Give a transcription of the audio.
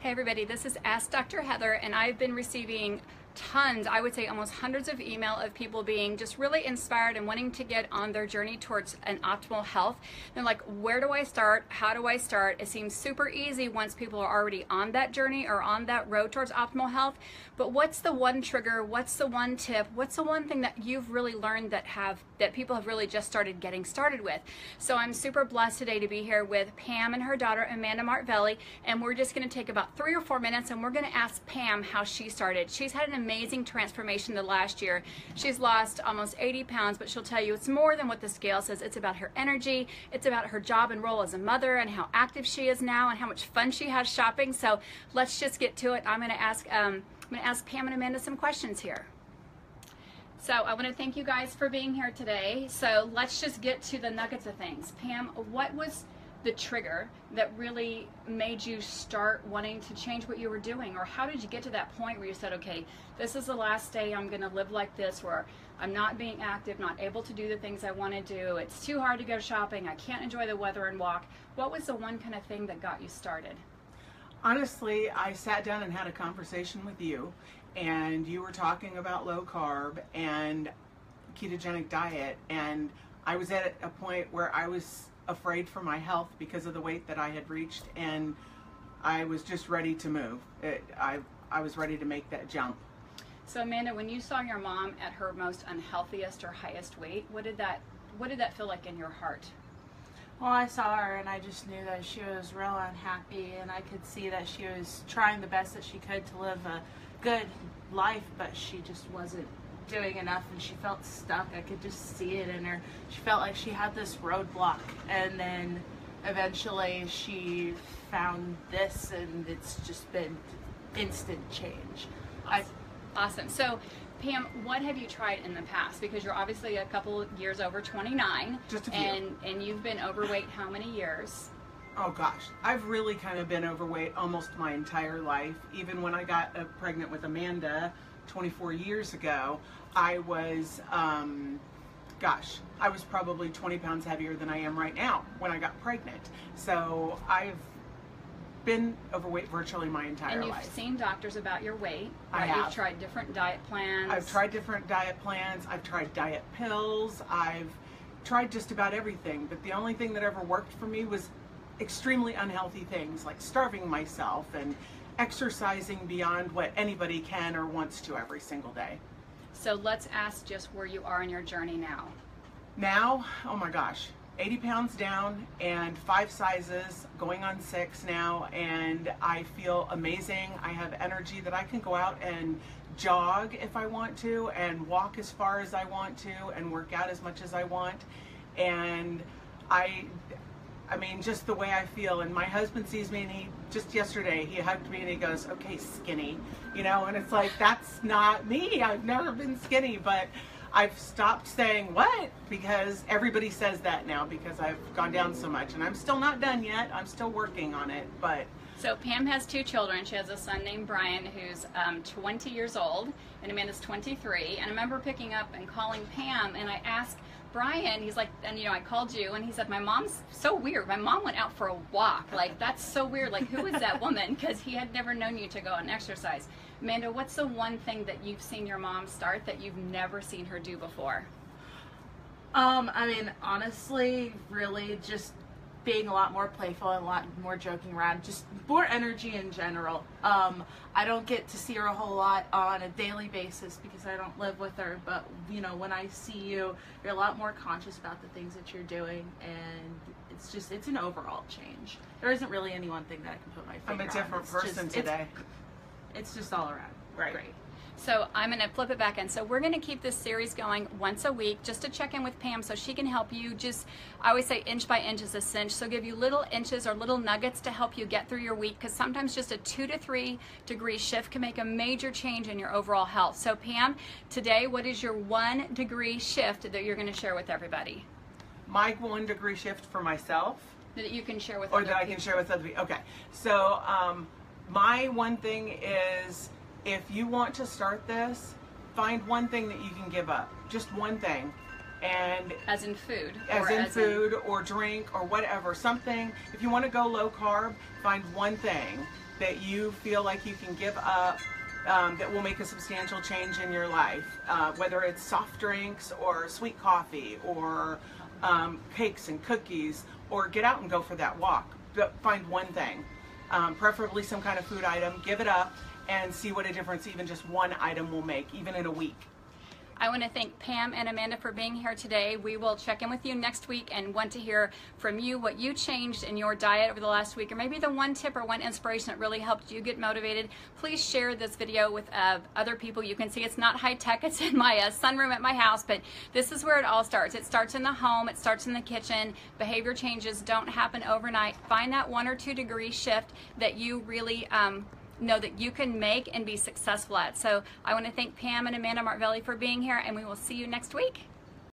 Hey everybody, this is Ask Dr. Heather, and I've been receiving tons, I would say almost hundreds of email of people being just really inspired and wanting to get on their journey towards an optimal health. They're like, where do I start? How do I start? It seems super easy once people are already on that journey or on that road towards optimal health. But what's the one trigger? What's the one tip? What's the one thing that you've really learned that people have really just started getting started with? So I'm super blessed today to be here with Pam and her daughter Amanda Martvelli, and we're just going to take about 3 or 4 minutes and we're going to ask Pam how she started. She's had an amazing transformation the last year. She's lost almost 80 pounds, but she'll tell you it's more than what the scale says. It's about her energy, it's about her job and role as a mother and how active she is now and how much fun she has shopping. So let's just get to it. I'm going to ask Pam and Amanda some questions here. So I want to thank you guys for being here today. So let's just get to the nuggets of things. Pam, what was the trigger that really made you start wanting to change what you were doing? Or how did you get to that point where you said, okay, this is the last day I'm going to live like this, where I'm not being active, not able to do the things I want to do, it's too hard to go shopping, I can't enjoy the weather and walk. What was the one kind of thing that got you started? Honestly, I sat down and had a conversation with you, and you were talking about low carb and ketogenic diet, and I was at a point where I was afraid for my health because of the weight that I had reached, and I was just ready to move. I was ready to make that jump. So Amanda, when you saw your mom at her most unhealthiest or highest weight, what did that feel like in your heart? Well, I saw her and I just knew that she was real unhappy, and I could see that she was trying the best that she could to live a good life, but she just wasn't doing enough, and she felt stuck. I could just see it in her. She felt like she had this roadblock, and then eventually she found this, and it's just been instant change. Awesome. So Pam, what have you tried in the past? Because you're obviously a couple years over 29. Just a few. And you've been overweight how many years? Oh gosh, I've really kind of been overweight almost my entire life. Even when I got pregnant with Amanda 24 years ago, I was, I was probably 20 pounds heavier than I am right now when I got pregnant. So I've been overweight virtually my entire life. And you've seen doctors about your weight, right? I have. You've tried different diet plans. I've tried different diet plans. I've tried diet pills. I've tried just about everything. But the only thing that ever worked for me was extremely unhealthy things, like starving myself and exercising beyond what anybody can or wants to every single day. So let's ask just where you are in your journey now. Now, oh my gosh, 80 pounds down and 5 sizes, going on 6 now, and I feel amazing. I have energy that I can go out and jog if I want to, and walk as far as I want to, and work out as much as I want. And I mean, just the way I feel. And my husband sees me, and he just yesterday he hugged me and he goes, okay, skinny, you know, and it's like, that's not me. I've never been skinny, but I've stopped saying what, because everybody says that now because I've gone down so much, and I'm still not done yet. I'm still working on it. But so Pam has 2 children. She has a son named Brian who's 20 years old, and Amanda's 23. And I remember picking up and calling Pam, and I asked Brian, he's like, and you know, I called you, and he said, my mom's so weird. My mom went out for a walk. Like, that's so weird. Like, who is that woman? Because he had never known you to go and exercise. Amanda, what's the one thing that you've seen your mom start that you've never seen her do before? I mean, honestly, really just being a lot more playful and a lot more joking around, just more energy in general. I don't get to see her a whole lot on a daily basis because I don't live with her, but you know, when I see you, you're a lot more conscious about the things that you're doing, and it's an overall change. There isn't really any one thing that I can put my finger on. I'm a different person today. It's just all around. Right. Great. So I'm going to flip it back in. So we're going to keep this series going once a week just to check in with Pam so she can help you. Just, I always say inch by inch is a cinch. So give you little inches or little nuggets to help you get through your week, because sometimes just a 2 to 3 degree shift can make a major change in your overall health. So Pam, today, what is your 1 degree shift that you're going to share with everybody? My 1 degree shift for myself? That you can share with other people. Or that I can share with other people. Okay. So my one thing is, if you want to start this, find one thing that you can give up. Just one thing. And as in food. As in food or drink or whatever. Something. If you want to go low carb, find one thing that you feel like you can give up that will make a substantial change in your life, whether it's soft drinks or sweet coffee or cakes and cookies, or get out and go for that walk. But find one thing, preferably some kind of food item, give it up, and see what a difference even just one item will make, even in a week. I want to thank Pam and Amanda for being here today. We will check in with you next week and want to hear from you what you changed in your diet over the last week, or maybe the one tip or one inspiration that really helped you get motivated. Please share this video with other people. You can see it's not high tech, it's in my sunroom at my house, but this is where it all starts. It starts in the home, it starts in the kitchen. Behavior changes don't happen overnight. Find that 1 or 2 degree shift that you really know that you can make and be successful at. So I want to thank Pam and Amanda Martelli for being here, and we will see you next week.